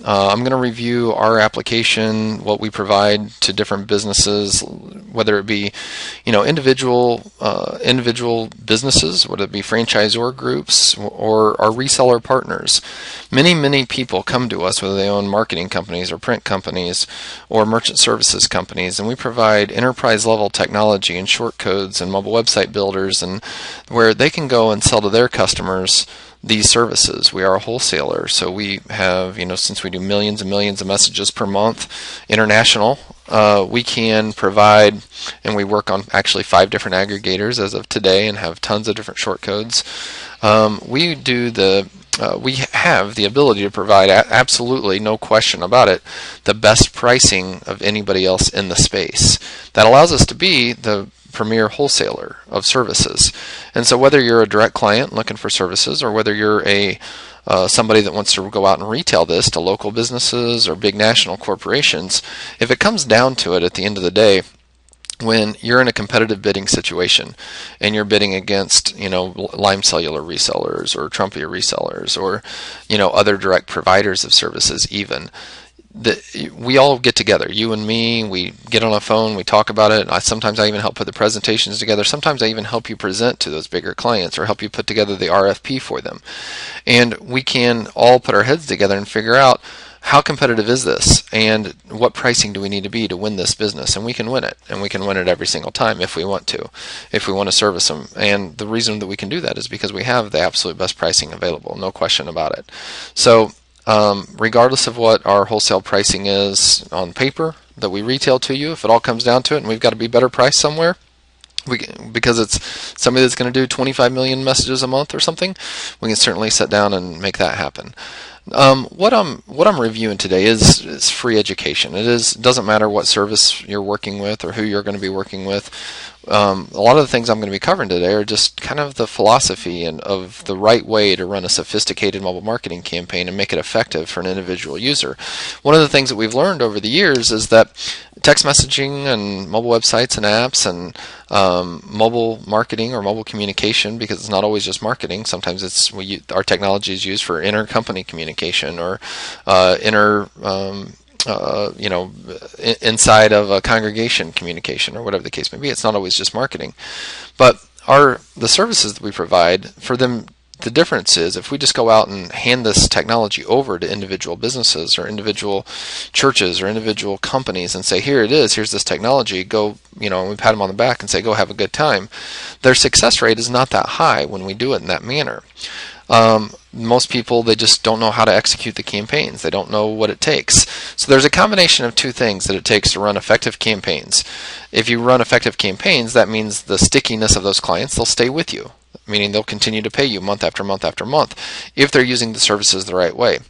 I'm going to review our application, what we provide to different businesses, whether it be, individual businesses, whether it be franchisor groups or our reseller partners. Many people come to us, whether they own marketing companies or print companies or merchant services companies, and we provide enterprise level technology and short codes and mobile website builders, and where they can go and sell to their customers these services. We are a wholesaler, so we have, since we do millions and millions of messages per month, international, we can provide, and we work on actually 5 different aggregators as of today and have tons of different short codes. We have the ability to provide, absolutely no question about it, the best pricing of anybody else in the space. That allows us to be the premier wholesaler of services. And so whether you're a direct client looking for services, or whether you're somebody that wants to go out and retail this to local businesses or big national corporations, if it comes down to it at the end of the day, when you're in a competitive bidding situation and you're bidding against, Lime Cellular resellers or Trumpia resellers or, other direct providers of services even, we all get together, you and me, we get on a phone, we talk about it. Sometimes I even help put the presentations together. Sometimes I even help you present to those bigger clients or help you put together the RFP for them. And we can all put our heads together and figure out, how competitive is this, and what pricing do we need to be to win this business? And we can win it, and we can win it every single time if we want to service them. And the reason that we can do that is because we have the absolute best pricing available, no question about it. So regardless of what our wholesale pricing is on paper that we retail to you, if it all comes down to it and we've got to be better priced somewhere, because it's somebody that's going to do 25 million messages a month or something, we can certainly sit down and make that happen. What I'm reviewing today is free education. Doesn't matter what service you're working with or who you're going to be working with. A lot of the things I'm going to be covering today are just kind of the philosophy and of the right way to run a sophisticated mobile marketing campaign and make it effective for an individual user. One of the things that we've learned over the years is that text messaging and mobile websites and apps and mobile marketing or mobile communication, because it's not always just marketing. Sometimes our technology is used for intercompany communication or inside of a congregation communication or whatever the case may be. It's not always just marketing. But the services that we provide for them, the difference is if we just go out and hand this technology over to individual businesses or individual churches or individual companies and say, here it is, here's this technology, go, and we pat them on the back and say, go have a good time, their success rate is not that high when we do it in that manner. Most people, they just don't know how to execute the campaigns. They don't know what it takes. So there's a combination of 2 things that it takes to run effective campaigns. If you run effective campaigns, that means the stickiness of those clients, they'll stay with you, meaning they'll continue to pay you month after month after month if they're using the services the right way.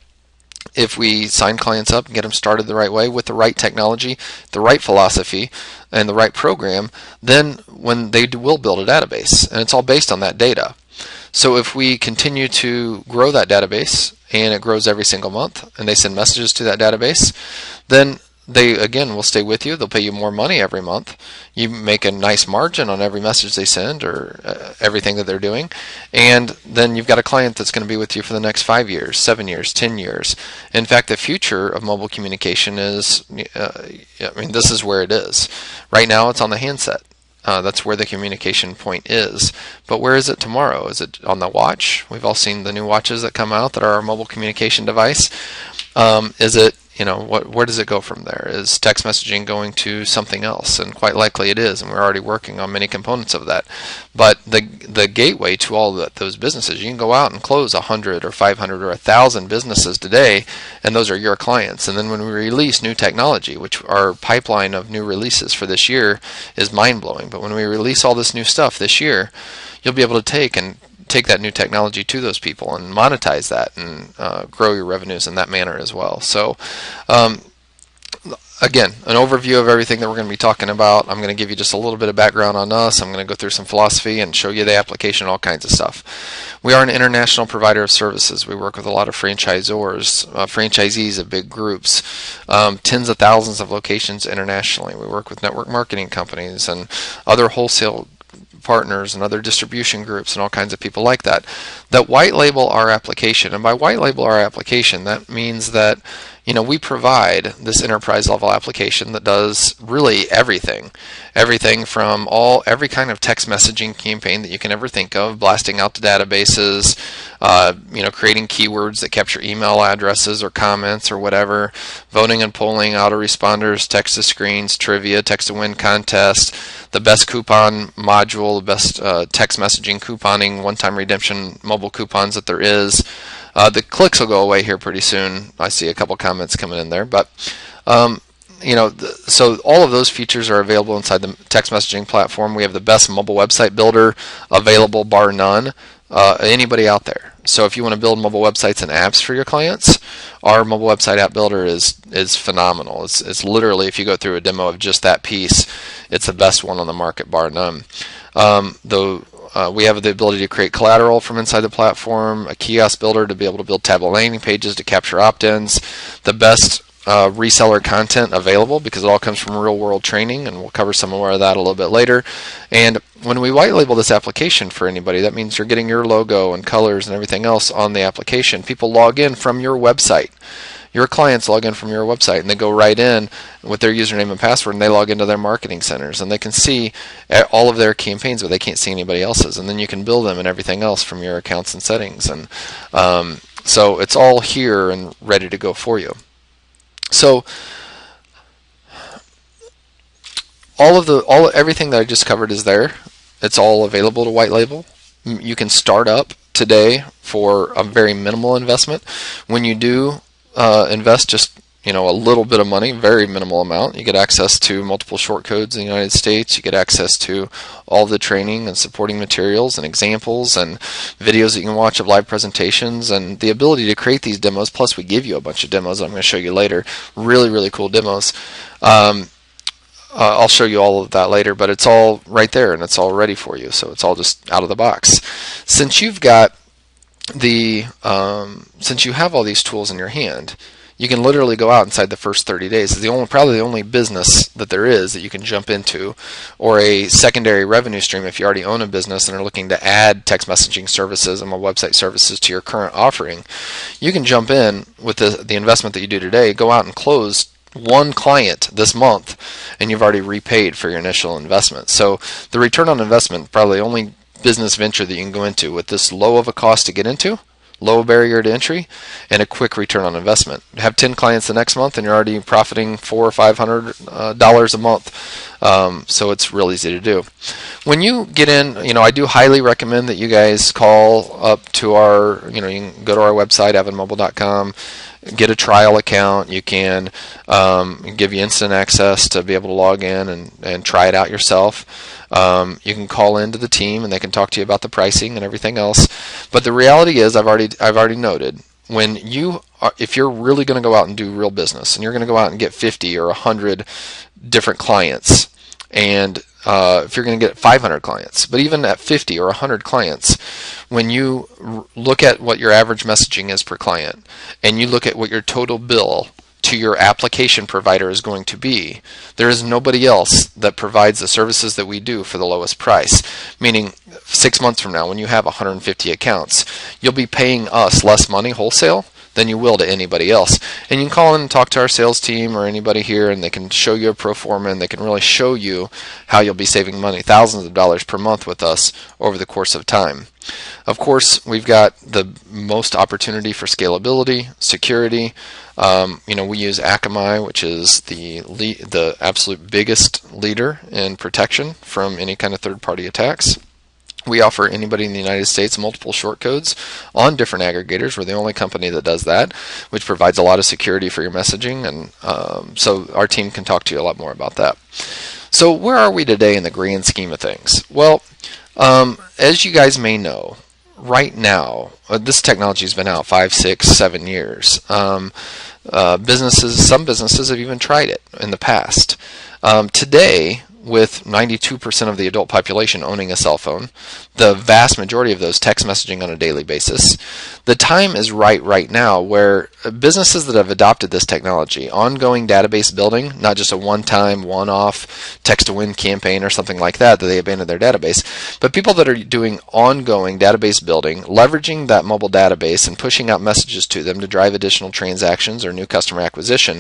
If we sign clients up and get them started the right way with the right technology, the right philosophy, and the right program, then when they will build a database, and it's all based on that data. So if we continue to grow that database and it grows every single month and they send messages to that database, then they, again, will stay with you. They'll pay you more money every month. You make a nice margin on every message they send or everything that they're doing. And then you've got a client that's going to be with you for the next 5 years, 7 years, 10 years. In fact, the future of mobile communication is, this is where it is. Right now it's on the handset. That's where the communication point is. But where is it tomorrow? Is it on the watch? We've all seen the new watches that come out that are our mobile communication device. Is it, where does it go from there? Is text messaging going to something else? And quite likely it is, and we're already working on many components of that. But the gateway to all those businesses, you can go out and close 100 or 500 or 1,000 businesses today, and those are your clients. And then when we release new technology, which our pipeline of new releases for this year is mind-blowing, but when we release all this new stuff this year, you'll be able to take that new technology to those people and monetize that and grow your revenues in that manner as well. So again, an overview of everything that we're going to be talking about. I'm going to give you just a little bit of background on us. I'm going to go through some philosophy and show you the application, all kinds of stuff. We are an international provider of services. We work with a lot of franchisors, franchisees of big groups, tens of thousands of locations internationally. We work with network marketing companies and other wholesale partners and other distribution groups and all kinds of people like that white label our application. And by white label our application, that means that we provide this enterprise level application that does really everything from every kind of text messaging campaign that you can ever think of, blasting out to databases, creating keywords that capture email addresses or comments or whatever, voting and polling, autoresponders, text to screens, trivia, text to win contest, the best coupon module, the best text messaging couponing, one-time redemption mobile coupons that there is. The clicks will go away here pretty soon. I see a couple comments coming in there, but so all of those features are available inside the text messaging platform. We have the best mobile website builder available, bar none, anybody out there. So if you want to build mobile websites and apps for your clients, our mobile website app builder is phenomenal. It's literally, if you go through a demo of just that piece, it's the best one on the market, bar none. We have the ability to create collateral from inside the platform, a kiosk builder to be able to build tablet landing pages to capture opt-ins, the best reseller content available because it all comes from real world training, and we'll cover some more of that a little bit later. And when we white label this application for anybody, that means you're getting your logo and colors and everything else on the application. People log in from your website. Your clients log in from your website, and they go right in with their username and password, and they log into their marketing centers, and they can see all of their campaigns, but they can't see anybody else's. And then you can build them and everything else from your accounts and settings. And so it's all here and ready to go for you. So everything that I just covered is there. It's all available to white label. You can start up today for a very minimal investment. When you do invest just a little bit of money, very minimal amount, you get access to multiple short codes in the United States. You get access to all the training and supporting materials and examples and videos that you can watch of live presentations, and the ability to create these demos. Plus, we give you a bunch of demos I'm going to show you later. Really, really cool demos. I'll show you all of that later, but it's all right there and it's all ready for you. So it's all just out of the box. Since you've got since you have all these tools in your hand, you can literally go out inside the first 30 days. It's probably the only business that there is that you can jump into, or a secondary revenue stream if you already own a business and are looking to add text messaging services and website services to your current offering. You can jump in with the investment that you do today, go out and close one client this month, and you've already repaid for your initial investment. So the return on investment, probably the only business venture that you can go into with this low of a cost to get into, low barrier to entry, and a quick return on investment. Have 10 clients the next month, and you're already profiting $400 or $500 a month. So it's real easy to do. When you get in, I do highly recommend that you guys call up to our, you can go to our website, AvidMobile.com, get a trial account. You can give you instant access to be able to log in and try it out yourself. You can call into the team and they can talk to you about the pricing and everything else. But the reality is, I've already noted, if you're really going to go out and do real business, and you're going to go out and get 50 or 100 different clients, and if you're going to get 500 clients, but even at 50 or 100 clients, when you look at what your average messaging is per client, and you look at what your total bill to your application provider is going to be, there is nobody else that provides the services that we do for the lowest price. Meaning 6 months from now, when you have 150 accounts, you'll be paying us less money wholesale than you will to anybody else. And you can call in and talk to our sales team or anybody here, and they can show you a pro forma, and they can really show you how you'll be saving money, thousands of dollars per month with us over the course of time. Of course, we've got the most opportunity for scalability, security. We use Akamai, which is the absolute biggest leader in protection from any kind of third-party attacks. We offer anybody in the United States multiple short codes on different aggregators. We're the only company that does that, which provides a lot of security for your messaging, and so our team can talk to you a lot more about that. So where are we today in the grand scheme of things? Well, as you guys may know, right now, this technology has been out 5, 6, 7 years. Some businesses have even tried it in the past. Today, with 92% of the adult population owning a cell phone, the vast majority of those text messaging on a daily basis, the time is right now where businesses that have adopted this technology, ongoing database building, not just a one-time, one-off text-to-win campaign or something like that they abandoned their database, but people that are doing ongoing database building, leveraging that mobile database and pushing out messages to them to drive additional transactions or new customer acquisition,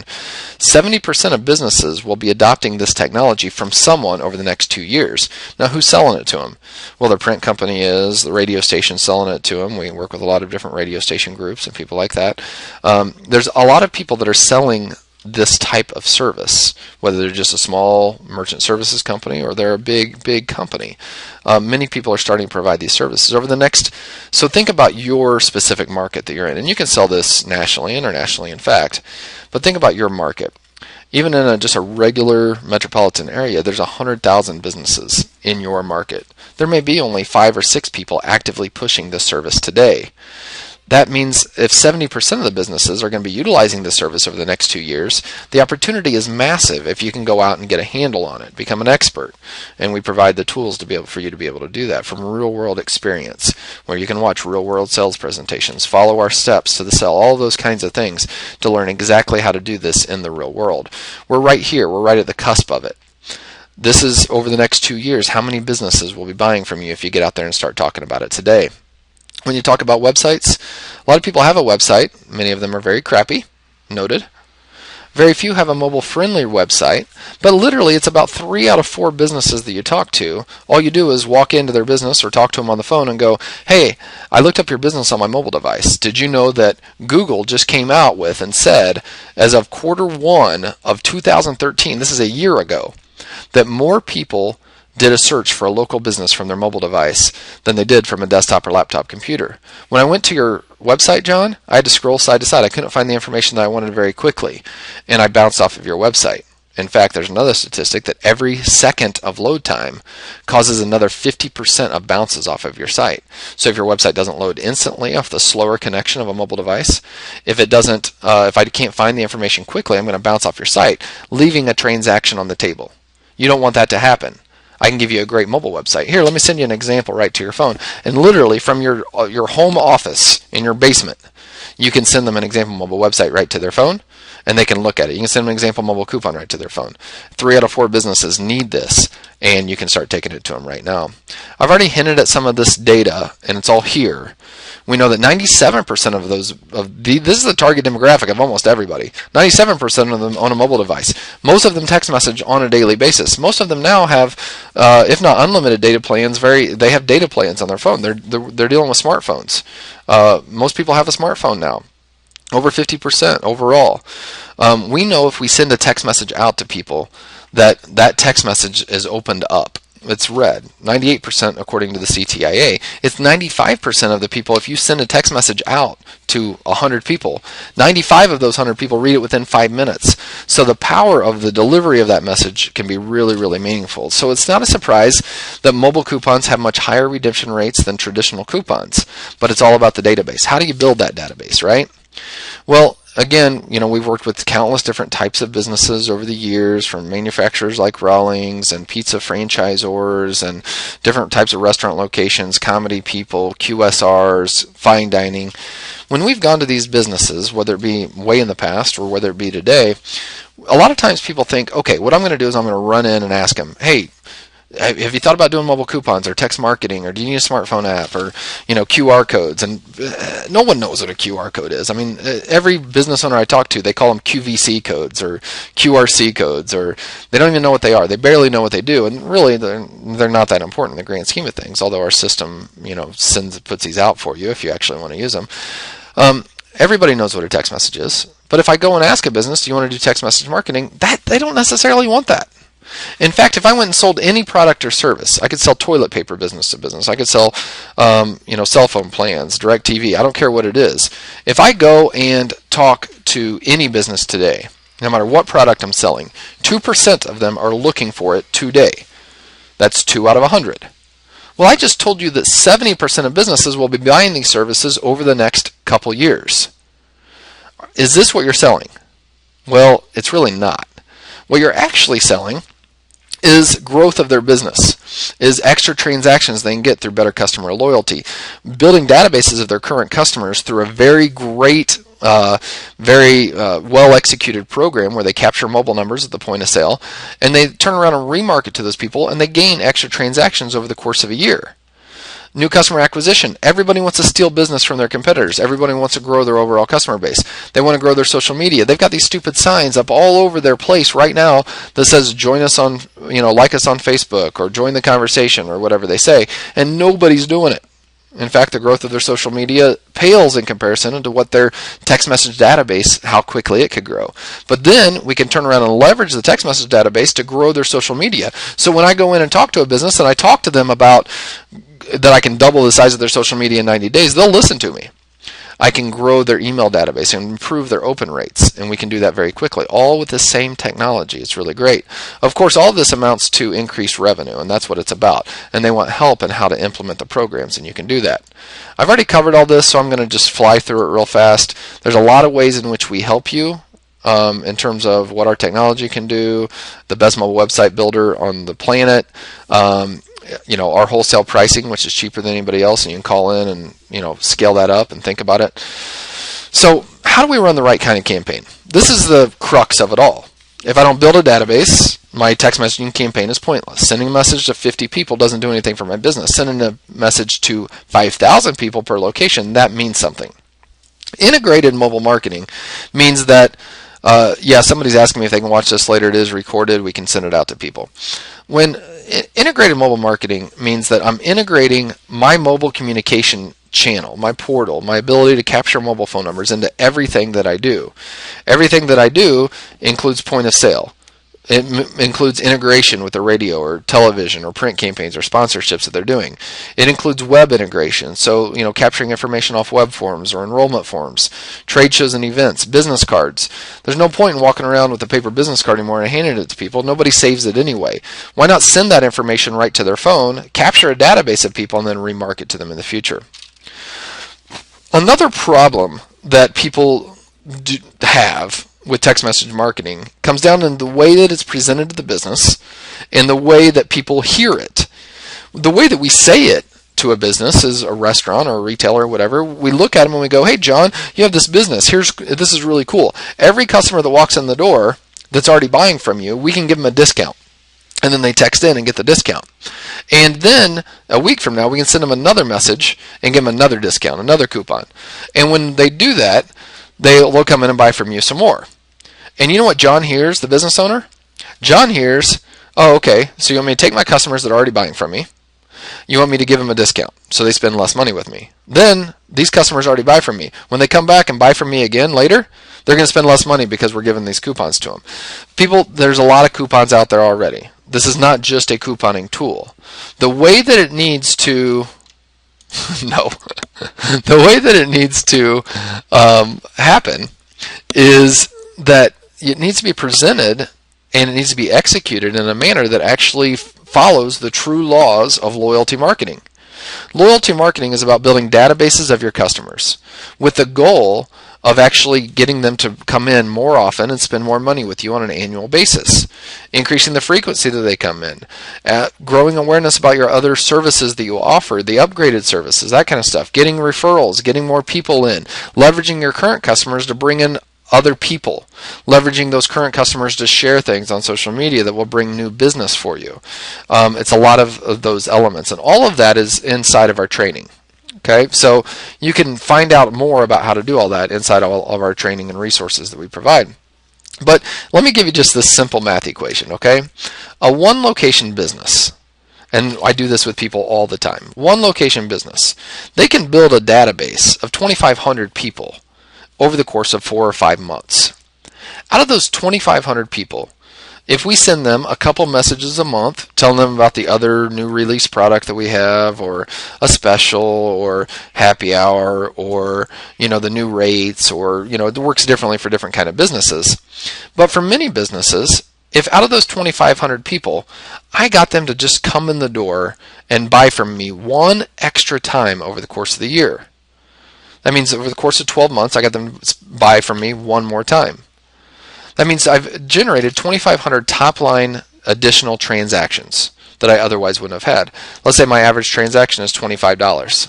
70% of businesses will be adopting this technology from someone over the next 2 years. Now, who's selling it to them? Well, their print company is, the radio station selling it to them. We work with a lot of different radio station groups and people like that. There's a lot of people that are selling this type of service, whether they're just a small merchant services company or they're a big company. Many people are starting to provide these services over the next. So think about your specific market that you're in, and you can sell this nationally, internationally, in fact. But think about your market. Even in just a regular metropolitan area, there's 100,000 businesses in your market. There may be only 5 or 6 people actively pushing this service today. That means if 70% of the businesses are going to be utilizing this service over the next 2 years, the opportunity is massive if you can go out and get a handle on it, become an expert. And we provide the tools to be able for you to be able to do that from real-world experience, where you can watch real-world sales presentations, follow our steps to the sell, all those kinds of things to learn exactly how to do this in the real world. We're right here. We're right at the cusp of it. This is over the next 2 years, how many businesses will be buying from you if you get out there and start talking about it today. When you talk about websites, a lot of people have a website. Many of them are very crappy, noted. Very few have a mobile-friendly website, but literally it's about 3 out of 4 businesses that you talk to. All you do is walk into their business or talk to them on the phone and go, hey, I looked up your business on my mobile device. Did you know that Google just came out with and said, as of Q1 of 2013, this is a year ago, that more people did a search for a local business from their mobile device than they did from a desktop or laptop computer. When I went to your website, John, I had to scroll side to side. I couldn't find the information that I wanted very quickly, and I bounced off of your website. In fact, there's another statistic that every second of load time causes another 50% of bounces off of your site. So if your website doesn't load instantly off the slower connection of a mobile device, if I can't find the information quickly, I'm going to bounce off your site, leaving a transaction on the table. You don't want that to happen. I can give you a great mobile website. Here, let me send you an example right to your phone. And literally from your home office in your basement, you can send them an example mobile website right to their phone, and they can look at it. You can send them an example mobile coupon right to their phone. 3 out of 4 businesses need this, and you can start taking it to them right now. I've already hinted at some of this data, and it's all here. We know that 97% of this is the target demographic of almost everybody. 97% of them own a mobile device. Most of them text message on a daily basis. Most of them now have, if not unlimited data plans, they have data plans on their phone. They're dealing with smartphones. Most people have a smartphone now. Over 50% overall. We know if we send a text message out to people that text message is opened up. It's read. 98% according to the CTIA. It's 95% of the people, if you send a text message out to 100 people, 95 of those 100 people read it within 5 minutes. So the power of the delivery of that message can be really, really meaningful. So it's not a surprise that mobile coupons have much higher redemption rates than traditional coupons. But it's all about the database. How do you build that database, right? Well, again, we've worked with countless different types of businesses over the years, from manufacturers like Rawlings and pizza franchisors and different types of restaurant locations, comedy people, QSRs, fine dining. When we've gone to these businesses, whether it be way in the past or whether it be today, a lot of times people think, okay, what I'm going to do is I'm going to run in and ask them, hey, have you thought about doing mobile coupons or text marketing, or do you need a smartphone app, or QR codes? And no one knows what a QR code is. I mean, every business owner I talk to, they call them QVC codes or QRC codes, or they don't even know what they are. They barely know what they do, and really they're not that important in the grand scheme of things. Although our system, puts these out for you if you actually want to use them. Everybody knows what a text message is, but if I go and ask a business, do you want to do text message marketing? They don't necessarily want that. In fact, if I went and sold any product or service, I could sell toilet paper business to business. I could sell, cell phone plans, direct TV. I don't care what it is. If I go and talk to any business today, no matter what product I'm selling, 2% of them are looking for it today. That's 2 out of 100. Well, I just told you that 70% of businesses will be buying these services over the next couple years. Is this what you're selling? Well, it's really not. What you're actually selling is growth of their business, is extra transactions they can get through better customer loyalty, building databases of their current customers through a very great, very well executed program where they capture mobile numbers at the point of sale, and they turn around and remarket to those people, and they gain extra transactions over the course of a year. New customer acquisition. Everybody wants to steal business from their competitors. Everybody wants to grow their overall customer base. They want to grow their social media. They've got these stupid signs up all over their place right now that says join us on, like us on Facebook, or join the conversation, or whatever they say, and nobody's doing it. In fact, the growth of their social media pales in comparison to what their text message database, how quickly it could grow. But then we can turn around and leverage the text message database to grow their social media. So when I go in and talk to a business and I talk to them about that I can double the size of their social media in 90 days, they'll listen to me. I can grow their email database and improve their open rates, and we can do that very quickly, all with the same technology. It's really great. Of course, all of this amounts to increased revenue, and that's what it's about. And they want help in how to implement the programs, and you can do that. I've already covered all this, so I'm going to just fly through it real fast. There's a lot of ways in which we help you in terms of what our technology can do, the best mobile website builder on the planet, our wholesale pricing, which is cheaper than anybody else, and you can call in and scale that up and think about it. So how do we run the right kind of campaign? This is the crux of it all. If I don't build a database, my text messaging campaign is pointless. Sending a message to 50 people doesn't do anything for my business. Sending a message to 5,000 people per location, that means something. Integrated mobile marketing means that somebody's asking me if they can watch this later. It is recorded. We can send it out to people. When integrated mobile marketing means that I'm integrating my mobile communication channel, my portal, my ability to capture mobile phone numbers into everything that I do. Everything that I do includes point of sale. It includes integration with the radio or television or print campaigns or sponsorships that they're doing. It includes web integration, so capturing information off web forms or enrollment forms, trade shows and events, business cards. There's no point in walking around with a paper business card anymore and handing it to people. Nobody saves it anyway. Why not send that information right to their phone, capture a database of people, and then remarket to them in the future? Another problem that people have with text message marketing comes down to the way that it's presented to the business and the way that people hear it. The way that we say it to a business is a restaurant or a retailer or whatever. We look at them and we go, hey, John, you have this business. This is really cool. Every customer that walks in the door that's already buying from you, we can give them a discount. And then they text in and get the discount. And then a week from now, we can send them another message and give them another discount, another coupon. And when they do that, they'll come in and buy from you some more. And you know what John hears, the business owner? John hears, oh, okay, so you want me to take my customers that are already buying from me. You want me to give them a discount so they spend less money with me. Then these customers already buy from me. When they come back and buy from me again later, they're going to spend less money because we're giving these coupons to them. People, there's a lot of coupons out there already. This is not just a couponing tool. The way that it needs to the way that it needs to happen is that it needs to be presented and it needs to be executed in a manner that actually follows the true laws of loyalty marketing. Loyalty marketing is about building databases of your customers with the goal of actually getting them to come in more often and spend more money with you on an annual basis, increasing the frequency that they come in, growing awareness about your other services that you offer, the upgraded services, that kind of stuff, getting referrals, getting more people in, leveraging your current customers to bring in other people, leveraging those current customers to share things on social media that will bring new business for you. It's a lot of those elements, and all of that is inside of our training. Okay, so you can find out more about how to do all that inside all of our training and resources that we provide. But let me give you just this simple math equation, okay? A one-location business, and I do this with people all the time, one-location business, they can build a database of 2,500 people over the course of 4 or 5 months. Out of those 2,500 people, if we send them a couple messages a month telling them about the other new release product that we have, or a special, or happy hour, or the new rates, or it works differently for different kind of businesses. But for many businesses, if out of those 2,500 people, I got them to just come in the door and buy from me one extra time over the course of the year. That means over the course of 12 months, I got them to buy from me one more time. That means I've generated 2,500 top-line additional transactions that I otherwise wouldn't have had. Let's say my average transaction is $25.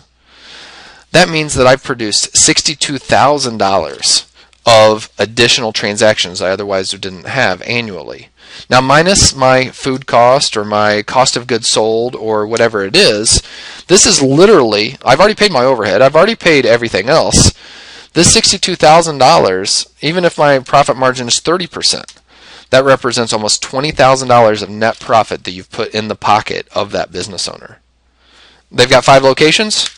That means that I've produced $62,000 of additional transactions I otherwise didn't have annually. Now, minus my food cost or my cost of goods sold or whatever it is, this is literally, I've already paid my overhead, I've already paid everything else. This $62,000, even if my profit margin is 30%, that represents almost $20,000 of net profit that you've put in the pocket of that business owner. They've got 5 locations.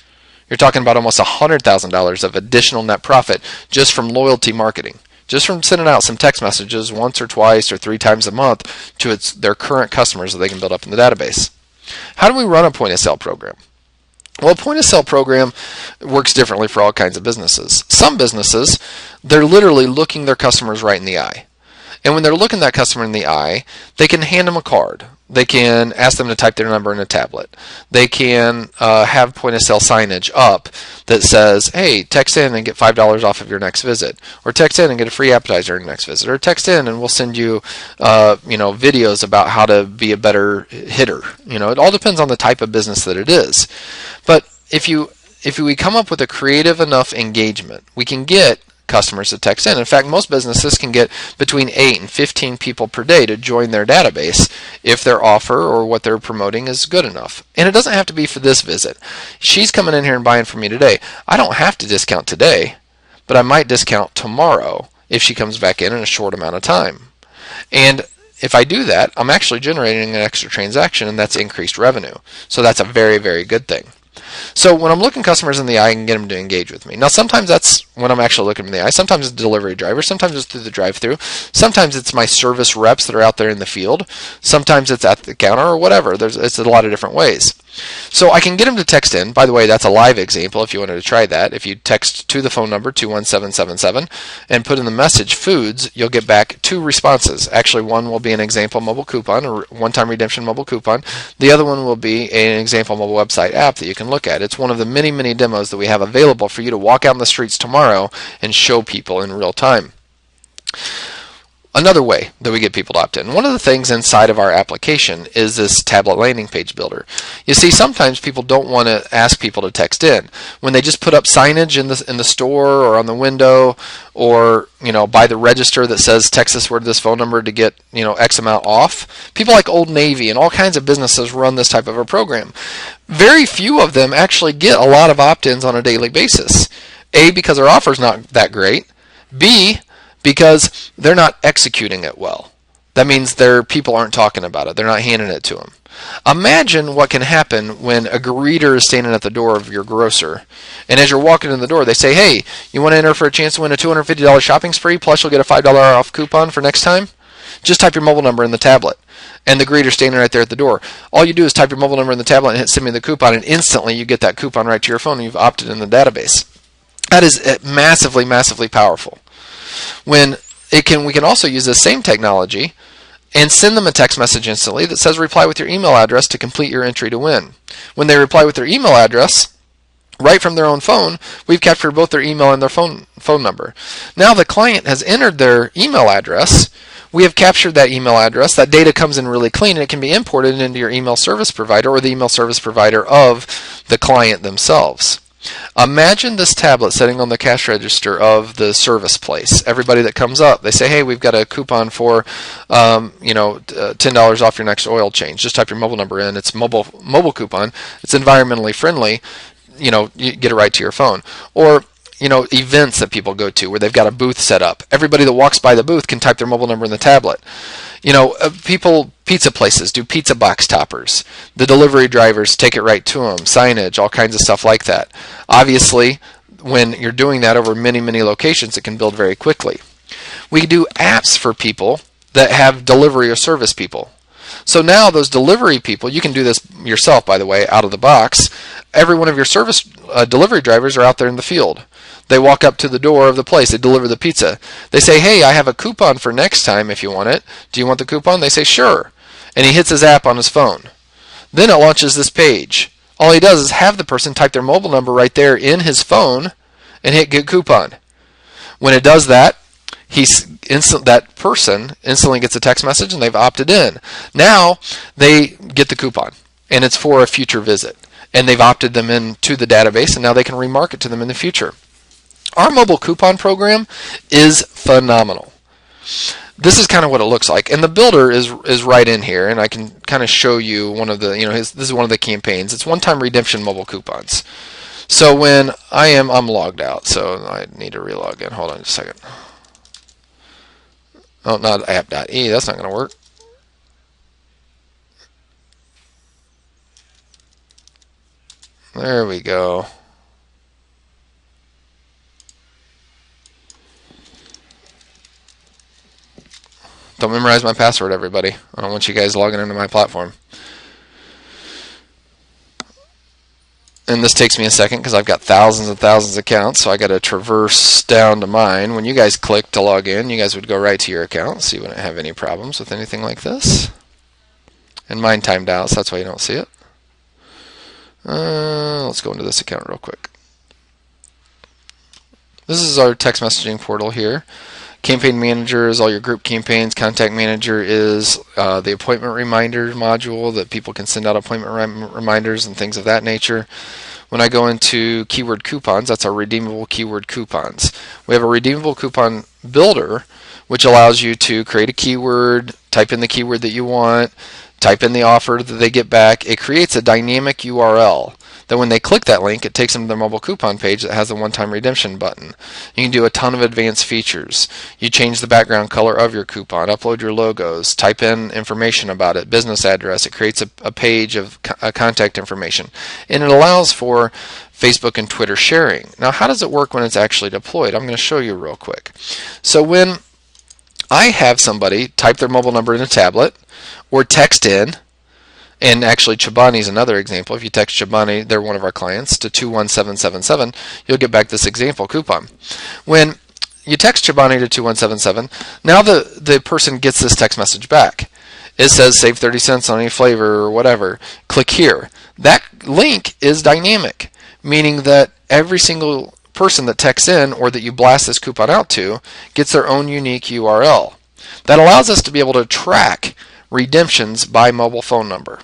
You're talking about almost $100,000 of additional net profit just from loyalty marketing, just from sending out some text messages once or twice or 3 times a month to their current customers that they can build up in the database. How do we run a point-of-sale program? Well, a point-of-sale program works differently for all kinds of businesses. Some businesses, they're literally looking their customers right in the eye. And when they're looking that customer in the eye, they can hand them a card. They can ask them to type their number in a tablet. They can have point-of-sale signage up that says, hey, text in and get $5 off of your next visit. Or text in and get a free appetizer in your next visit. Or text in and we'll send you videos about how to be a better hitter. It all depends on the type of business that it is. But if we come up with a creative enough engagement, we can get customers to text in. In fact, most businesses can get between 8 and 15 people per day to join their database if their offer or what they're promoting is good enough. And it doesn't have to be for this visit. She's coming in here and buying from me today. I don't have to discount today, but I might discount tomorrow if she comes back in a short amount of time. And if I do that, I'm actually generating an extra transaction, and that's increased revenue. So that's a very, very good thing. So when I'm looking customers in the eye, I can get them to engage with me. Now, sometimes that's when I'm actually looking them in the eye. Sometimes it's delivery drivers. Sometimes it's through the drive-thru. Sometimes it's my service reps that are out there in the field. Sometimes it's at the counter or whatever. It's a lot of different ways. So I can get them to text in. By the way, that's a live example if you wanted to try that. If you text to the phone number 21777 and put in the message foods, you'll get back 2 responses. Actually, one will be an example mobile coupon or one-time redemption mobile coupon. The other one will be an example mobile website app that you can look at. It's one of the many, many demos that we have available for you to walk out on the streets tomorrow and show people in real time. Another way that we get people to opt in. One of the things inside of our application is this tablet landing page builder. You see, sometimes people don't want to ask people to text in. When they just put up signage in the store or on the window or by the register that says text this word to this phone number to get X amount off, people like Old Navy and all kinds of businesses run this type of a program. Very few of them actually get a lot of opt-ins on a daily basis. A, because their offer's not that great. B, because they're not executing it well. That means their people aren't talking about it. They're not handing it to them. Imagine what can happen when a greeter is standing at the door of your grocer, and as you're walking in the door, they say, hey, you want to enter for a chance to win a $250 shopping spree, plus you'll get a $5 off coupon for next time? Just type your mobile number in the tablet. And the greeter's standing right there at the door. All you do is type your mobile number in the tablet and hit send me the coupon, and instantly you get that coupon right to your phone and you've opted in the database. That is massively, massively powerful. We can also use the same technology and send them a text message instantly that says reply with your email address to complete your entry to win. When they reply with their email address, right from their own phone, we've captured both their email and their phone number. Now the client has entered their email address. We have captured that email address. That data comes in really clean, and it can be imported into your email service provider or the email service provider of the client themselves. Imagine this tablet sitting on the cash register of the service place. Everybody that comes up, they say, hey, we've got a coupon for $10 off your next oil change. Just type your mobile number in. It's mobile coupon. It's environmentally friendly. You get it right to your phone. Or events that people go to where they've got a booth set up. Everybody that walks by the booth can type their mobile number in the tablet. Pizza places do pizza box toppers. The delivery drivers take it right to them. Signage, all kinds of stuff like that. Obviously, when you're doing that over many, many locations, it can build very quickly. We do apps for people that have delivery or service people. So now those delivery people, you can do this yourself, by the way, out of the box. Every one of your service delivery drivers are out there in the field. They walk up to the door of the place. They deliver the pizza. They say, hey, I have a coupon for next time if you want it. Do you want the coupon? They say, sure. And he hits his app on his phone. Then it launches this page. All he does is have the person type their mobile number right there in his phone and hit get coupon. When it does that, that person instantly gets a text message and they've opted in. Now they get the coupon, and it's for a future visit, and they've opted them into the database, and now they can remarket to them in the future. Our mobile coupon program is phenomenal. This is kind of what it looks like, and the builder is right in here, and I can kind of show you one of the, this is one of the campaigns. It's one-time redemption mobile coupons. So when I'm logged out, so I need to relog in. Hold on just a second. Oh, not app.e, that's not going to work. There we go. Don't memorize my password, everybody. I don't want you guys logging into my platform. And this takes me a second because I've got thousands and thousands of accounts, so I got to traverse down to mine. When you guys click to log in, you guys would go right to your account, so you wouldn't have any problems with anything like this. And mine timed out, so that's why you don't see it. Let's go into this account real quick. This is our text messaging portal here. Campaign Manager is all your group campaigns. Contact Manager is the appointment reminder module that people can send out appointment reminders and things of that nature. When I go into keyword coupons, that's our redeemable keyword coupons. We have a redeemable coupon builder, which allows you to create a keyword, type in the keyword that you want, type in the offer that they get back. It creates a dynamic URL that when they click that link, it takes them to their mobile coupon page that has a one-time redemption button. You can do a ton of advanced features. You change the background color of your coupon, upload your logos, type in information about it, business address. It creates a page of contact information. And it allows for Facebook and Twitter sharing. Now, how does it work when it's actually deployed? I'm going to show you real quick. So when I have somebody type their mobile number in a tablet or text in, and actually Chobani is another example. If you text Chobani, they're one of our clients, to 21777, you'll get back this example coupon. When you text Chobani to 2177, now the person gets this text message back. It says save 30 cents on any flavor or whatever. Click here. That link is dynamic, meaning that every single person that texts in or that you blast this coupon out to gets their own unique URL. That allows us to be able to track redemptions by mobile phone number.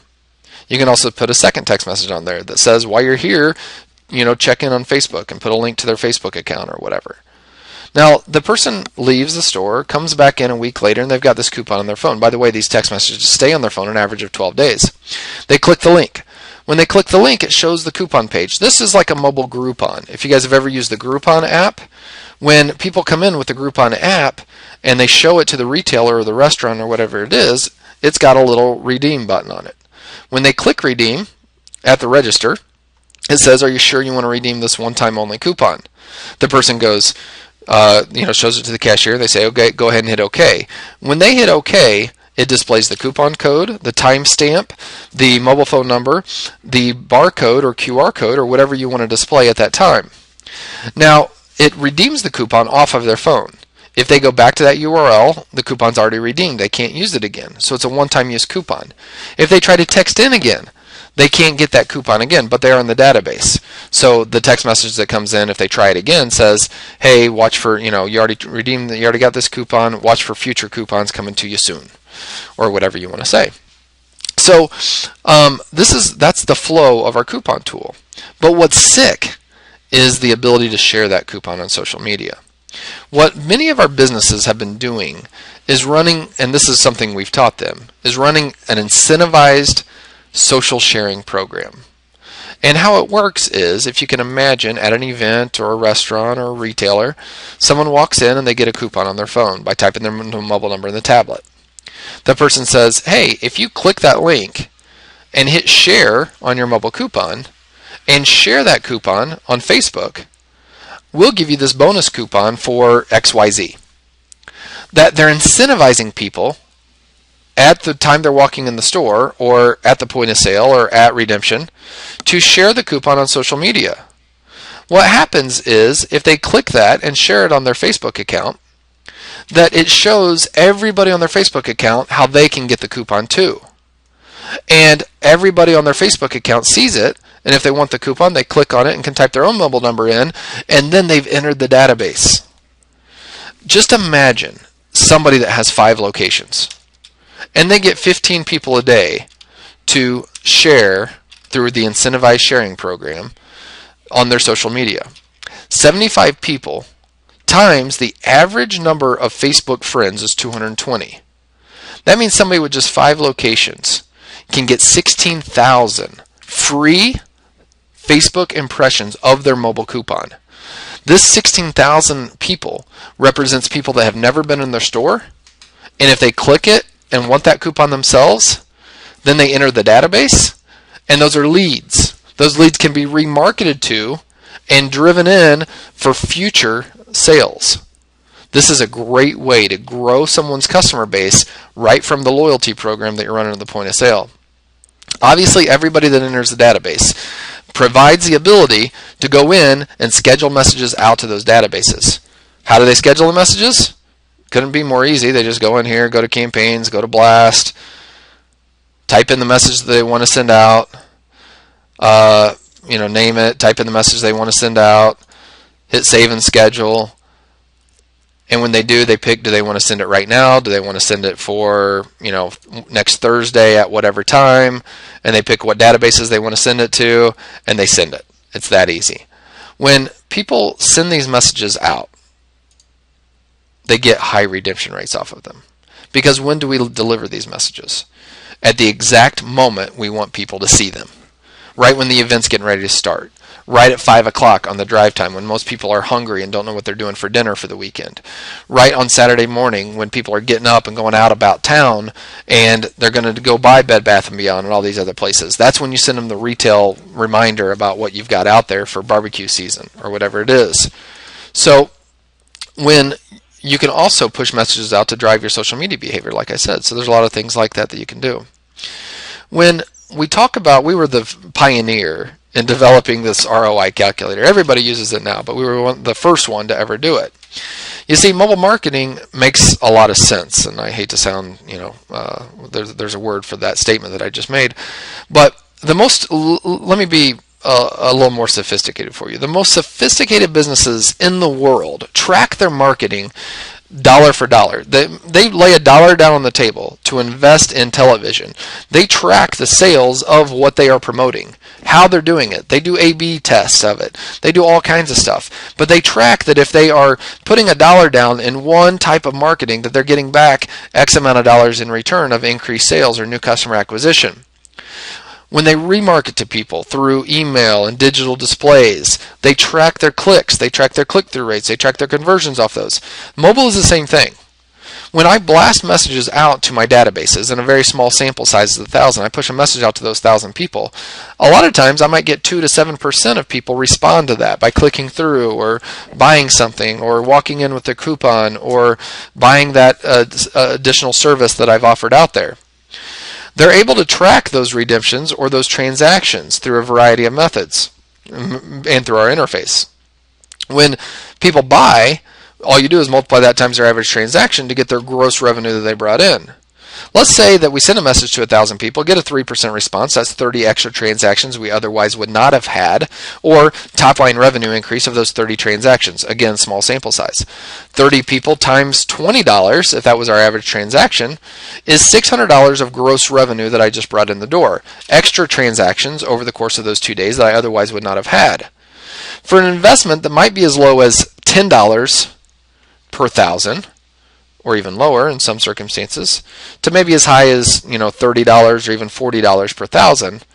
You can also put a second text message on there that says while you're here, check in on Facebook and put a link to their Facebook account or whatever. Now, the person leaves the store, comes back in a week later, and they've got this coupon on their phone. By the way, these text messages stay on their phone an average of 12 days. They click the link. When they click the link, it shows the coupon page. This is like a mobile Groupon. If you guys have ever used the Groupon app, when people come in with the Groupon app and they show it to the retailer or the restaurant or whatever it is, it's got a little redeem button on it. When they click redeem at the register, it says, are you sure you want to redeem this one-time only coupon? The person goes, shows it to the cashier. They say, okay, go ahead and hit OK. When they hit OK, it displays the coupon code, the timestamp, the mobile phone number, the barcode or QR code or whatever you want to display at that time. Now, it redeems the coupon off of their phone. If they go back to that URL, the coupon's already redeemed. They can't use it again. So it's a one-time use coupon. If they try to text in again, they can't get that coupon again, but they're in the database. So the text message that comes in, if they try it again, says, hey, watch for, you already redeemed, you already got this coupon, watch for future coupons coming to you soon, or whatever you want to say. So that's the flow of our coupon tool. But what's sick is the ability to share that coupon on social media. What many of our businesses have been doing is running, and this is something we've taught them, is running an incentivized social sharing program. And how it works is, if you can imagine at an event or a restaurant or a retailer, someone walks in and they get a coupon on their phone by typing their mobile number in the tablet. That person says, hey, if you click that link and hit share on your mobile coupon and share that coupon on Facebook, we'll give you this bonus coupon for XYZ. That they're incentivizing people at the time they're walking in the store or at the point of sale or at redemption to share the coupon on social media. What happens is if they click that and share it on their Facebook account, that it shows everybody on their Facebook account how they can get the coupon too. And everybody on their Facebook account sees it, and if they want the coupon, they click on it and can type their own mobile number in, and then they've entered the database. Just imagine somebody that has 5 locations and they get 15 people a day to share through the incentivized sharing program on their social media. 75 people times the average number of Facebook friends is 220. That means somebody with just 5 locations can get 16,000 free Facebook impressions of their mobile coupon. This 16,000 people represents people that have never been in their store, and if they click it and want that coupon themselves, then they enter the database, and those are leads. Those leads can be remarketed to and driven in for future sales. This is a great way to grow someone's customer base right from the loyalty program that you're running at the point of sale. Obviously, everybody that enters the database provides the ability to go in and schedule messages out to those databases. How do they schedule the messages? Couldn't be more easy. They just go in here, go to campaigns, go to blast, type in the message that they want to send out, name it, type in the message they want to send out, hit save and schedule. And when they do, they pick, do they want to send it right now? Do they want to send it for, next Thursday at whatever time? And they pick what databases they want to send it to, and they send it. It's that easy. When people send these messages out, they get high redemption rates off of them. Because when do we deliver these messages? At the exact moment we want people to see them. Right when the event's getting ready to start. Right at 5 o'clock on the drive time when most people are hungry and don't know what they're doing for dinner for the weekend. Right on Saturday morning when people are getting up and going out about town and they're going to go buy Bed Bath & Beyond and all these other places. That's when you send them the retail reminder about what you've got out there for barbecue season or whatever it is. So when you can also push messages out to drive your social media behavior, like I said. So there's a lot of things like that you can do. When we talk about, we were the pioneer in developing this ROI calculator. Everybody uses it now, but we were the first one to ever do it. You see, mobile marketing makes a lot of sense, and I hate to sound, there's a word for that statement that I just made, but let me be a little more sophisticated for you. The most sophisticated businesses in the world track their marketing dollar for dollar. They lay $1 down on the table to invest in television. They track the sales of what they are promoting, how they're doing it. They do A/B tests of it. They do all kinds of stuff. But they track that if they are putting $1 down in one type of marketing, that they're getting back X amount of dollars in return of increased sales or new customer acquisition. When they remarket to people through email and digital displays, they track their clicks, they track their click-through rates, they track their conversions off those. Mobile is the same thing. When I blast messages out to my databases in a very small sample size of 1,000, I push a message out to those 1,000 people. A lot of times I might get 2 to 7% of people respond to that by clicking through or buying something or walking in with a coupon or buying that additional service that I've offered out there. They're able to track those redemptions or those transactions through a variety of methods and through our interface. When people buy, all you do is multiply that times their average transaction to get their gross revenue that they brought in. Let's say that we send a message to 1,000 people, get a 3% response. That's 30 extra transactions we otherwise would not have had, or top line revenue increase of those 30 transactions. Again, small sample size. 30 people times $20, if that was our average transaction, is $600 of gross revenue that I just brought in the door. Extra transactions over the course of those 2 days that I otherwise would not have had. For an investment that might be as low as $10 per 1,000, or even lower in some circumstances, to maybe as high as $30 or even $40 per 1,000.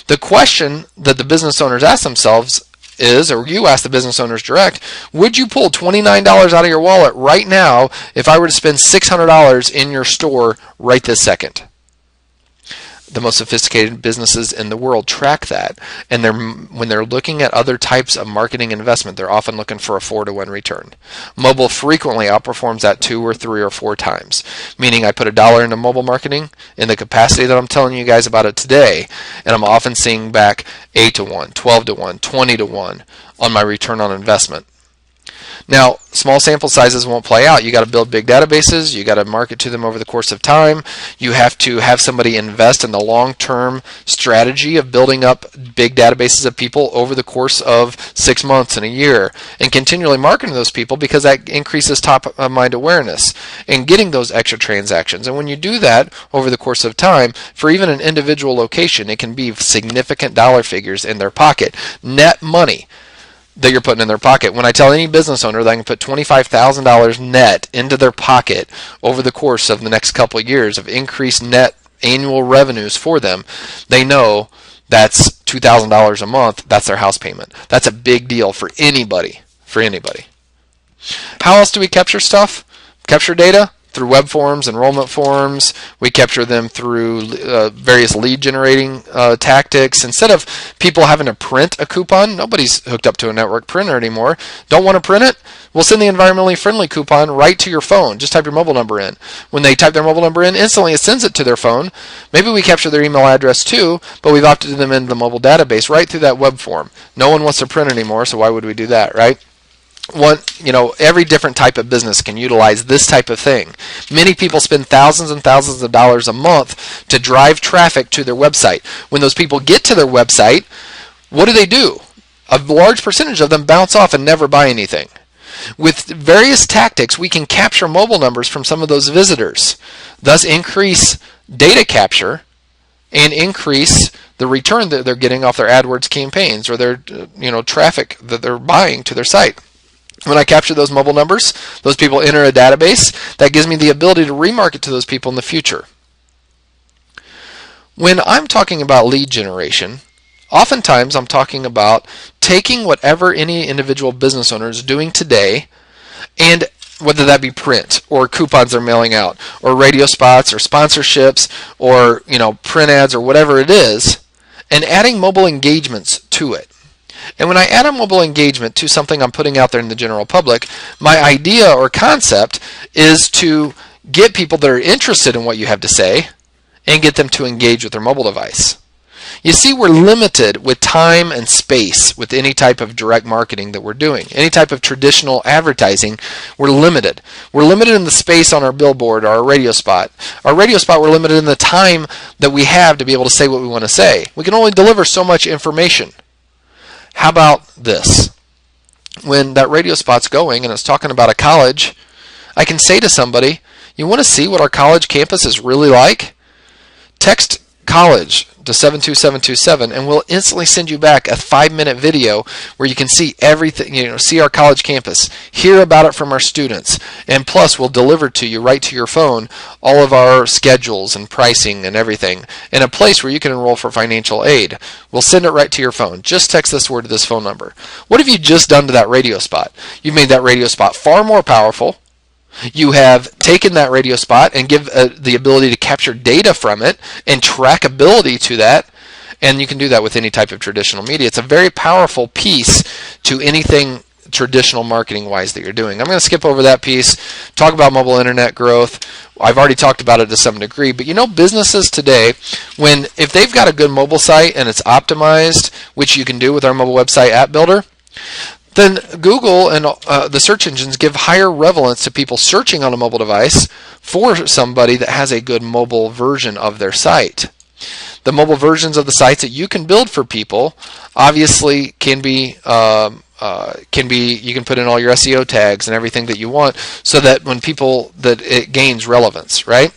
The question that the business owners ask themselves is, or you ask the business owners direct, would you pull $29 out of your wallet right now if I were to spend $600 in your store right this second? The most sophisticated businesses in the world track that, and when they're looking at other types of marketing investment, they're often looking for a 4-to-1 return. Mobile frequently outperforms that 2 or 3 or 4 times, meaning I put $1 into mobile marketing in the capacity that I'm telling you guys about it today, and I'm often seeing back 8-to-1, 12-to-1, 20-to-1 on my return on investment. Now, small sample sizes won't play out. You got to build big databases. You got to market to them over the course of time. You have to have somebody invest in the long-term strategy of building up big databases of people over the course of 6 months and a year, and continually marketing those people, because that increases top-of-mind awareness and getting those extra transactions. And when you do that over the course of time, for even an individual location, it can be significant dollar figures in their pocket, net money that you're putting in their pocket. When I tell any business owner that I can put $25,000 net into their pocket over the course of the next couple of years of increased net annual revenues for them, they know that's $2,000 a month. That's their house payment. That's a big deal for anybody. How else do we capture stuff? Capture data? Through web forms, enrollment forms. We capture them through various lead generating tactics. Instead of people having to print a coupon, nobody's hooked up to a network printer anymore. Don't want to print it? We'll send the environmentally friendly coupon right to your phone. Just type your mobile number in. When they type their mobile number in, instantly it sends it to their phone. Maybe we capture their email address too, but we've opted them into the mobile database right through that web form. No one wants to print anymore, so why would we do that, right? Every different type of business can utilize this type of thing. Many people spend thousands and thousands of dollars a month to drive traffic to their website. When those people get to their website, what do? A large percentage of them bounce off and never buy anything. With various tactics, we can capture mobile numbers from some of those visitors, thus increase data capture and increase the return that they're getting off their AdWords campaigns or their traffic that they're buying to their site. When I capture those mobile numbers, those people enter a database. That gives me the ability to remarket to those people in the future. When I'm talking about lead generation, oftentimes I'm talking about taking whatever any individual business owner is doing today, and whether that be print or coupons they're mailing out or radio spots or sponsorships or print ads or whatever it is, and adding mobile engagements to it. And when I add a mobile engagement to something I'm putting out there in the general public, my idea or concept is to get people that are interested in what you have to say and get them to engage with their mobile device. You see, we're limited with time and space with any type of direct marketing that we're doing. Any type of traditional advertising, we're limited. We're limited in the space on our billboard or our radio spot. Our radio spot, we're limited in the time that we have to be able to say what we want to say. We can only deliver so much information. How about this? When that radio spot's going and it's talking about a college, I can say to somebody, you want to see what our college campus is really like? Text college to 72727 and we'll instantly send you back a 5-minute video where you can see everything, see our college campus, hear about it from our students, and plus we'll deliver to you right to your phone all of our schedules and pricing and everything in a place where you can enroll for financial aid. We'll send it right to your phone. Just text this word to this phone number. What have you just done to that radio spot? You've made that radio spot far more powerful. You have taken that radio spot and give the ability to capture data from it and trackability to that, and you can do that with any type of traditional media. It's a very powerful piece to anything traditional marketing-wise that you're doing. I'm going to skip over that piece, talk about mobile internet growth. I've already talked about it to some degree, but businesses today, if they've got a good mobile site and it's optimized, which you can do with our mobile website app builder, then Google and the search engines give higher relevance to people searching on a mobile device for somebody that has a good mobile version of their site. The mobile versions of the sites that you can build for people obviously can be you can put in all your SEO tags and everything that you want so that that it gains relevance, right?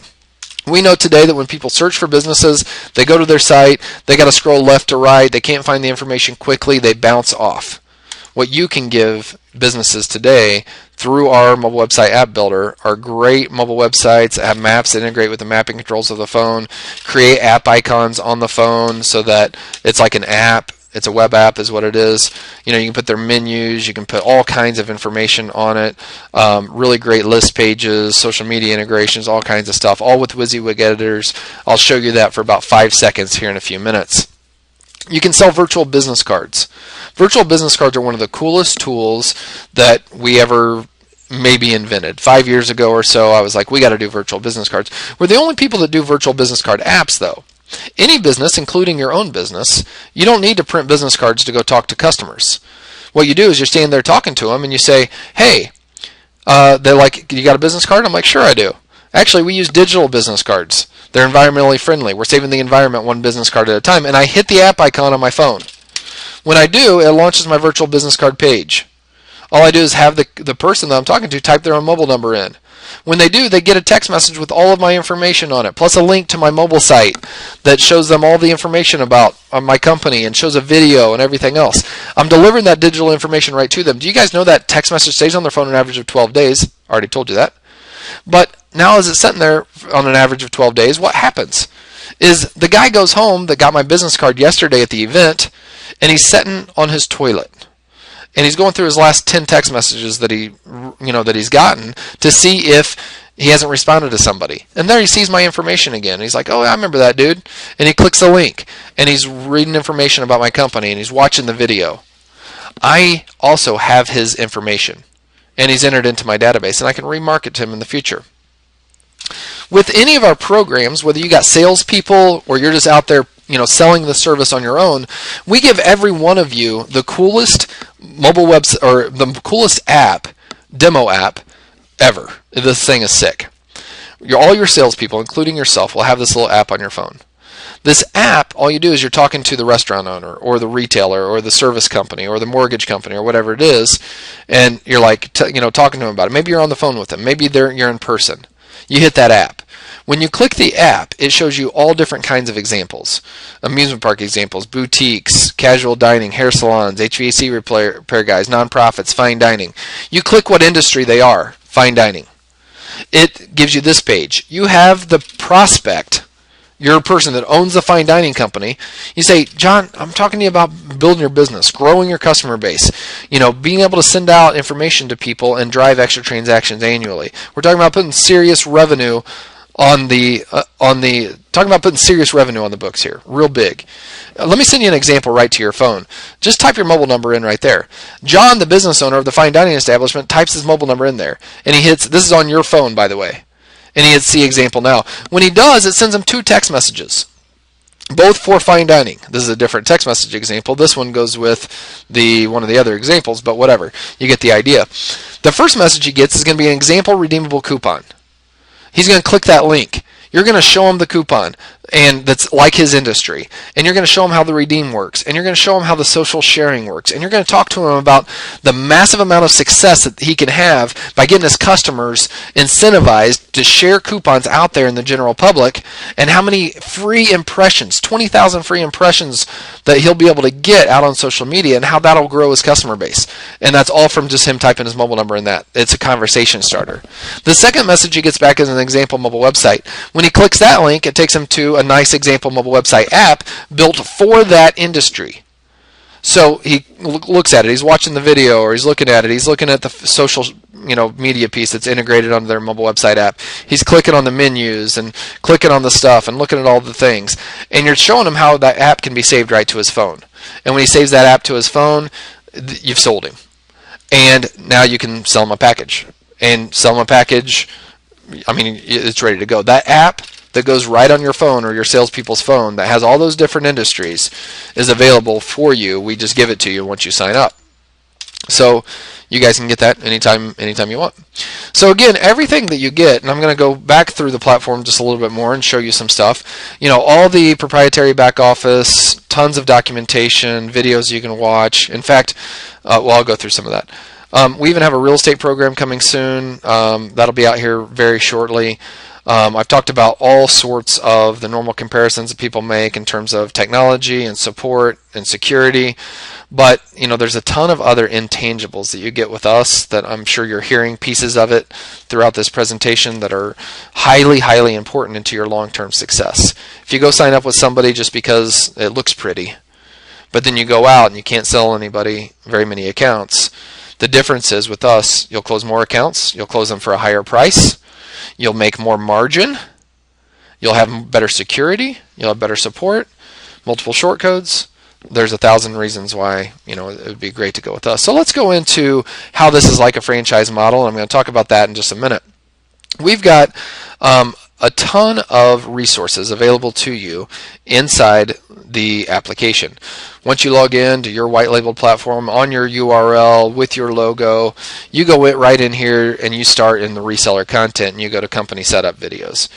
We know today that when people search for businesses, they go to their site, they got to scroll left to right, they can't find the information quickly, they bounce off. What you can give businesses today through our mobile website app builder are great mobile websites that have maps that integrate with the mapping controls of the phone, create app icons on the phone so that it's like an app. It's a web app is what it is. You can put their menus, you can put all kinds of information on it, really great list pages, social media integrations, all kinds of stuff, all with WYSIWYG editors. I'll show you that for about 5 seconds here in a few minutes. You can sell virtual business cards. Virtual business cards are one of the coolest tools that we ever maybe invented. 5 years ago or so, I was like, we got to do virtual business cards. We're the only people that do virtual business card apps, though. Any business, including your own business, you don't need to print business cards to go talk to customers. What you do is you're standing there talking to them and you say, hey, they're like, you got a business card? I'm like, sure I do. Actually, we use digital business cards. They're environmentally friendly. We're saving the environment one business card at a time. And I hit the app icon on my phone. When I do, it launches my virtual business card page. All I do is have the person that I'm talking to type their own mobile number in. When they do, they get a text message with all of my information on it, plus a link to my mobile site that shows them all the information about my company and shows a video and everything else. I'm delivering that digital information right to them. Do you guys know that text message stays on their phone an average of 12 days? I already told you that. But now as it's sitting there on an average of 12 days, what happens is the guy goes home that got my business card yesterday at the event, and he's sitting on his toilet. And he's going through his last 10 text messages that he's gotten to see if he hasn't responded to somebody. And there he sees my information again. He's like, oh, I remember that dude. And he clicks the link, and he's reading information about my company, and he's watching the video. I also have his information, and he's entered into my database, and I can remarket to him in the future. With any of our programs, whether you got salespeople or you're just out there selling the service on your own, we give every one of you the coolest mobile website or the coolest demo app ever. This thing is sick. All your salespeople, including yourself, will have this little app on your phone. This app, all you do is you're talking to the restaurant owner or the retailer or the service company or the mortgage company or whatever it is, and you're like, talking to them about it. Maybe you're on the phone with them. Maybe you're in person. You hit that app. When you click the app, it shows you all different kinds of examples. Amusement park examples, boutiques, casual dining, hair salons, HVAC repair guys, nonprofits, fine dining. You click what industry they are, fine dining. It gives you this page. You have the prospect. You're a person that owns a fine dining company. You say, John, I'm talking to you about building your business, growing your customer base, being able to send out information to people and drive extra transactions annually. We're talking about putting serious revenue on the books here, real big. Let me send you an example right to your phone. Just type your mobile number in right there. John, the business owner of the fine dining establishment, types his mobile number in there, and he hits. This is on your phone, by the way. And he hits see example now. When he does, it sends him 2 text messages, both for fine dining. This is a different text message example. This one goes with one of the other examples, but whatever. You get the idea. The first message he gets is going to be an example redeemable coupon. He's going to click that link. You're going to show him the coupon, and that's like his industry. And you're going to show him how the redeem works. And you're going to show him how the social sharing works. And you're going to talk to him about the massive amount of success that he can have by getting his customers incentivized to share coupons out there in the general public, and how many free impressions, 20,000 free impressions that he'll be able to get out on social media, and how that'll grow his customer base. And that's all from just him typing his mobile number in that. It's a conversation starter. The second message he gets back is an example mobile website. When he clicks that link, it takes him to a nice example mobile website app built for that industry. So he looks at it, he's watching the video, or he's looking at it, he's looking at the social media piece that's integrated onto their mobile website app. He's clicking on the menus and clicking on the stuff and looking at all the things. And you're showing him how that app can be saved right to his phone. And when he saves that app to his phone, you've sold him. And now you can sell him a package. And sell him a package, it's ready to go. That app that goes right on your phone or your salespeople's phone that has all those different industries is available for you. We just give it to you once you sign up. So you guys can get that anytime you want. So again, everything that you get, and I'm going to go back through the platform just a little bit more and show you some stuff. All the proprietary back office, tons of documentation, videos you can watch. In fact, I'll go through some of that. We even have a real estate program coming soon. That'll be out here very shortly. I've talked about all sorts of the normal comparisons that people make in terms of technology and support and security. But, there's a ton of other intangibles that you get with us that I'm sure you're hearing pieces of it throughout this presentation that are highly, highly important into your long-term success. If you go sign up with somebody just because it looks pretty, but then you go out and you can't sell anybody very many accounts, the difference is with us, you'll close more accounts, you'll close them for a higher price, you'll make more margin, you'll have better security, you'll have better support, multiple short codes. There's 1,000 reasons why it would be great to go with us. So let's go into how this is like a franchise model. I'm going to talk about that in just a minute. We've got a ton of resources available to you inside the application. Once you log in to your white labeled platform on your URL with your logo, you go right in here and you start in the reseller content and you go to company setup videos.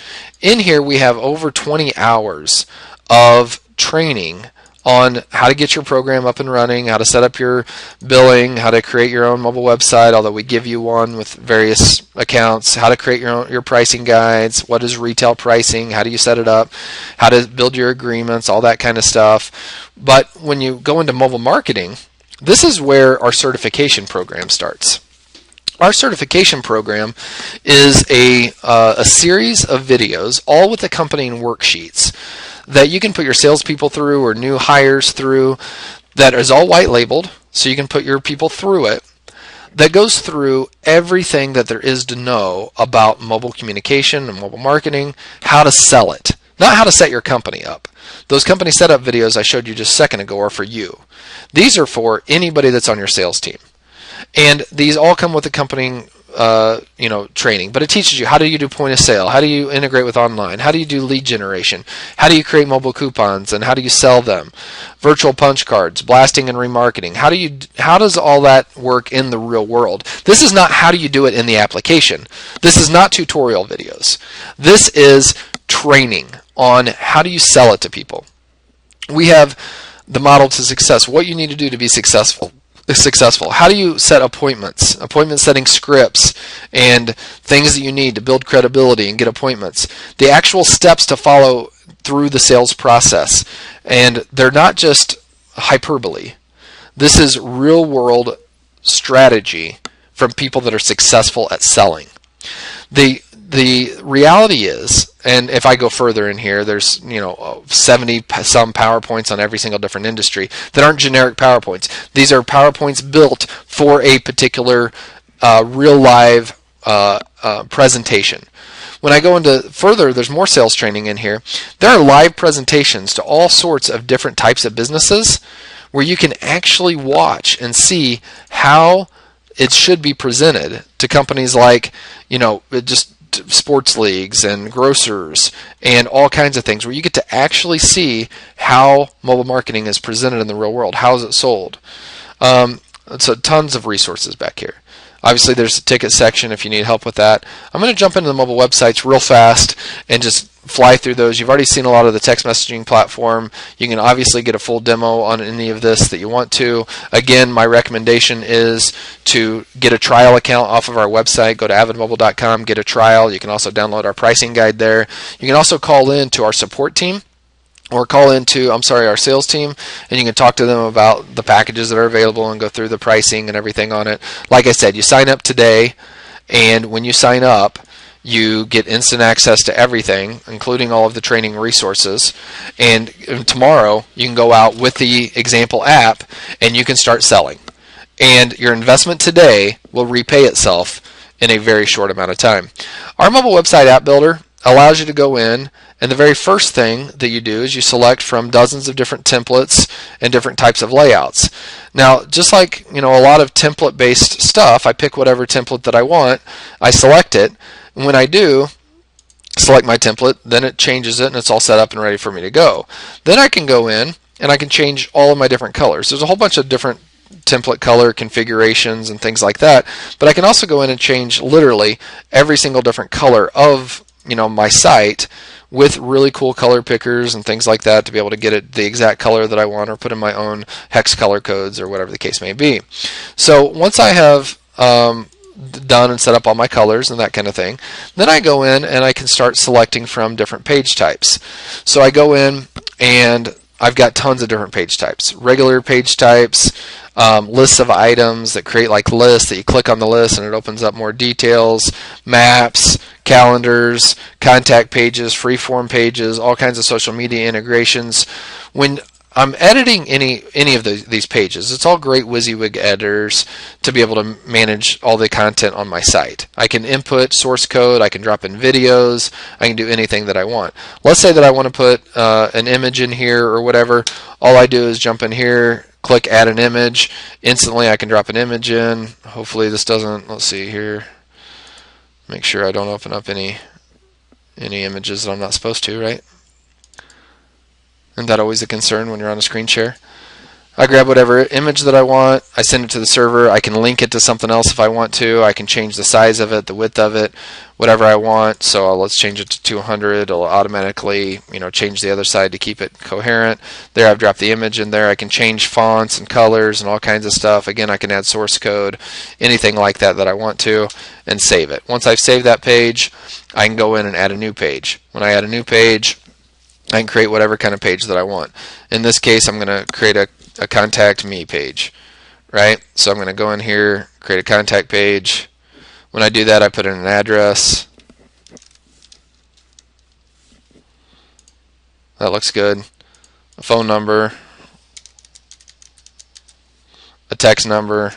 In here we have over 20 hours of training on how to get your program up and running, how to set up your billing, how to create your own mobile website, although we give you one with various accounts, how to create your pricing guides, what is retail pricing, how do you set it up, how to build your agreements, all that kind of stuff. But when you go into mobile marketing, this is where our certification program starts. Our certification program is a series of videos, all with accompanying worksheets that you can put your salespeople through or new hires through, that is all white labeled, so you can put your people through it, that goes through everything that there is to know about mobile communication and mobile marketing, how to sell it, not how to set your company up. Those company setup videos I showed you just a second ago are for you. These are for anybody that's on your sales team. And these all come with accompanying training, but it teaches you how do you do point of sale, how do you integrate with online, how do you do lead generation, how do you create mobile coupons and how do you sell them, virtual punch cards, blasting and remarketing, how does all that work in the real world. This is not how do you do it in the application. This is not tutorial videos. This is training on how do you sell it to people. We have the model to success, what you need to do to be successful. How do you set appointments, appointment setting scripts, and things that you need to build credibility and get appointments. The actual steps to follow through the sales process. And they're not just hyperbole. This is real world strategy from people that are successful at selling. The reality is, and if I go further in here, there's 70 some PowerPoints on every single different industry that aren't generic PowerPoints. These are PowerPoints built for a particular real live presentation. When I go into further, there's more sales training in here. There are live presentations to all sorts of different types of businesses where you can actually watch and see how it should be presented to companies like, just sports leagues and grocers and all kinds of things, where you get to actually see how mobile marketing is presented in the real world. How is it sold? So tons of resources back here. Obviously, there's a ticket section if you need help with that. I'm going to jump into the mobile websites real fast and just fly through those. You've already seen a lot of the text messaging platform. You can obviously get a full demo on any of this that you want to. Again, my recommendation is to get a trial account off of our website. Go to avidmobile.com, get a trial. You can also download our pricing guide there. You can also call in to our support team, or call into, our sales team, and you can talk to them about the packages that are available and go through the pricing and everything on it. Like I said, you sign up today, and when you sign up, you get instant access to everything, including all of the training resources. And tomorrow, you can go out with the example app, and you can start selling. And your investment today will repay itself in a very short amount of time. Our mobile website app builder allows you to go in, and the very first thing that you do is you select from dozens of different templates and different types of layouts. Now, just like a lot of template-based stuff, I pick whatever template that I want, I select it, and when I do select my template, then it changes it and it's all set up and ready for me to go. Then I can go in and I can change all of my different colors. There's a whole bunch of different template color configurations and things like that, but I can also go in and change literally every single different color of my site with really cool color pickers and things like that to be able to get it the exact color that I want, or put in my own hex color codes or whatever the case may be. So once I have done and set up all my colors and that kind of thing, then I go in and I can start selecting from different page types. So I go in and I've got tons of different page types. Regular page types, lists of items that create like lists that you click on the list and it opens up more details, maps, calendars, contact pages, freeform pages, all kinds of social media integrations. When I'm editing any of these pages, it's all great WYSIWYG editors to be able to manage all the content on my site. I can input source code, I can drop in videos, I can do anything that I want. Let's say that I want to put an image in here or whatever. All I do is jump in here, click add an image. Instantly I can drop an image in. Hopefully this doesn't, let's see here, make sure I don't open up any any images that I'm not supposed to, right? Isn't that always a concern when you're on a screen share? I grab whatever image that I want, I send it to the server, I can link it to something else if I want to, I can change the size of it, the width of it, whatever I want. So let's change it to 200, it'll automatically change the other side to keep it coherent. There I've dropped the image in there, I can change fonts and colors and all kinds of stuff. Again, I can add source code, anything like that I want to, and save it. Once I've saved that page, I can go in and add a new page. When I add a new page, I can create whatever kind of page that I want. In this case, I'm going to create a contact me page, right? So I'm going to go in here, create a contact page. When I do that, I put in an address. That looks good. A phone number, a text number,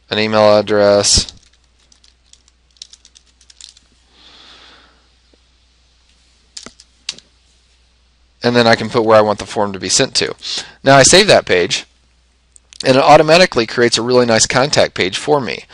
an email address, and then I can put where I want the form to be sent to. Now I save that page, and it automatically creates a really nice contact page for me,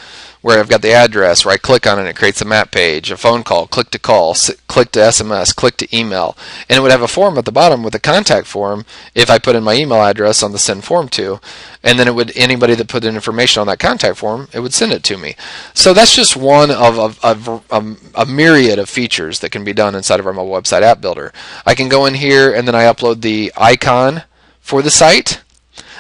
where I've got the address, where I click on it, it creates a map page, a phone call, click to SMS, click to email, and it would have a form at the bottom with a contact form if I put in my email address on the send form to, and then it would, anybody that put in information on that contact form, it would send it to me. So that's just one of a myriad of features that can be done inside of our mobile website app builder. I can go in here and then I upload the icon for the site,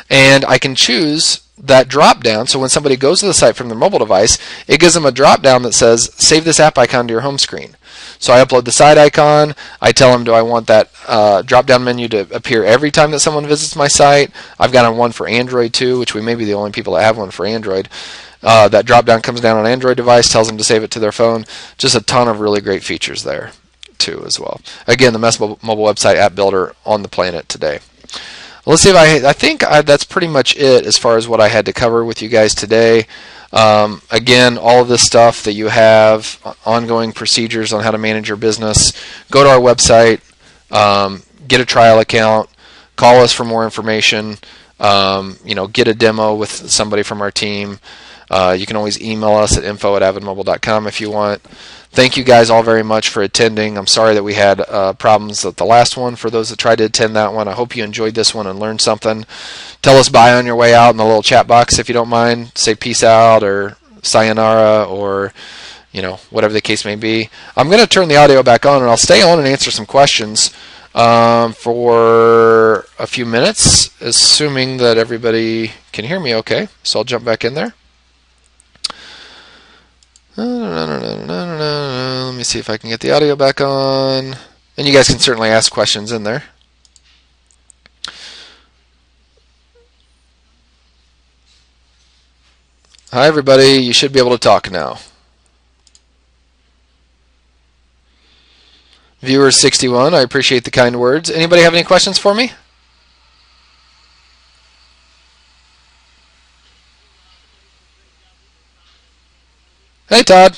and I can choose that drop down, so when somebody goes to the site from their mobile device, it gives them a drop down that says save this app icon to your home screen. So I upload the site icon, I tell them do I want that drop down menu to appear every time that someone visits my site. I've got one for Android too, which we may be the only people that have one for Android. That drop down comes down on an Android device, tells them to save it to their phone. Just a ton of really great features there too as well. Again, the best mobile website app builder on the planet today. Let's see if I think that's pretty much it as far as what I had to cover with you guys today. Again, all of this stuff that you have, ongoing procedures on how to manage your business, go to our website, get a trial account, call us for more information, get a demo with somebody from our team. You can always email us at info@avidmobile.com if you want. Thank you guys all very much for attending. I'm sorry that we had problems at the last one. For those that tried to attend that one, I hope you enjoyed this one and learned something. Tell us bye on your way out in the little chat box if you don't mind. Say peace out or sayonara or whatever the case may be. I'm going to turn the audio back on, and I'll stay on and answer some questions for a few minutes, assuming that everybody can hear me okay. So I'll jump back in there. Let me see if I can get the audio back on. And you guys can certainly ask questions in there. Hi, everybody. You should be able to talk now. Viewer 61, I appreciate the kind words. Anybody have any questions for me? Hey, Todd.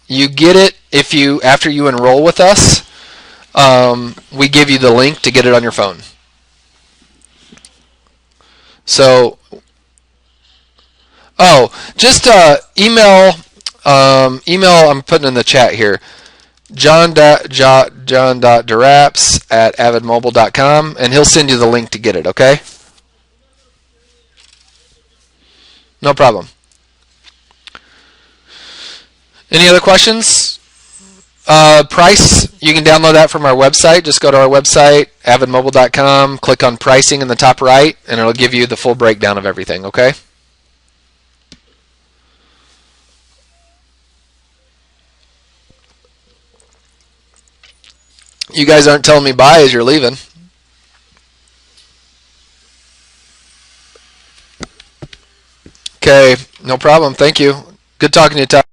You get it after you enroll with us. We give you the link to get it on your phone. So, just email. I'm putting in the chat here. John.duraps@avidmobile.com, and he'll send you the link to get it. Okay. No problem. Any other questions? Price, you can download that from our website. Just go to our website, avidmobile.com, click on pricing in the top right, and it'll give you the full breakdown of everything, okay? You guys aren't telling me bye as you're leaving. Okay, no problem. Thank you. Good talking to you, Todd.